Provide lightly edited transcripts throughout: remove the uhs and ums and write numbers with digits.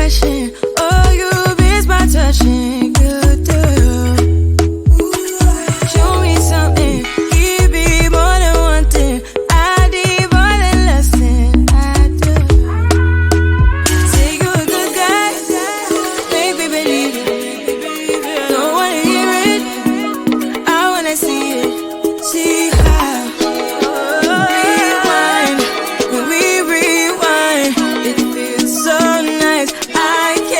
passion. Oh, you miss my touching. You do. Show me something. Give me more than one thing. I need more than less than I do. Say you're a good guy. Make me believe it. Don't wanna hear it. I wanna see it. See how. Rewind. When we rewind, it feels so nice. I can't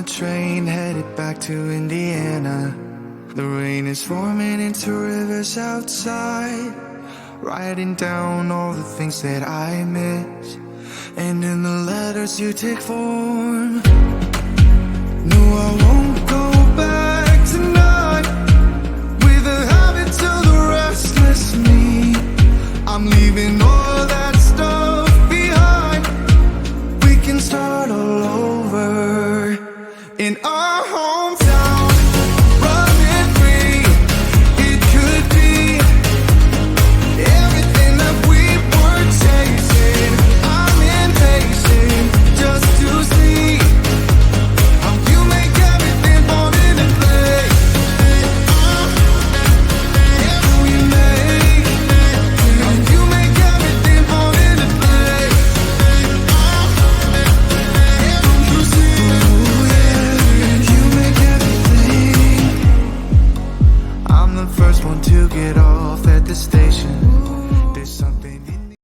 train headed back to Indiana. The rain is forming into rivers outside, writing down all the things that I miss, and in the letters you take form. No, I won't go back tonight with the habits of the restless me. I'm leaving all that stuff behind. We can start all over in our hometown, running free. It could be everything that we were chasing. I'm impatient just to see how you make everything fall into place. Yeah, we make how you make everything fall into place. Don't you see? Oh yeah, you make everything. I'm the first one to get off at the station.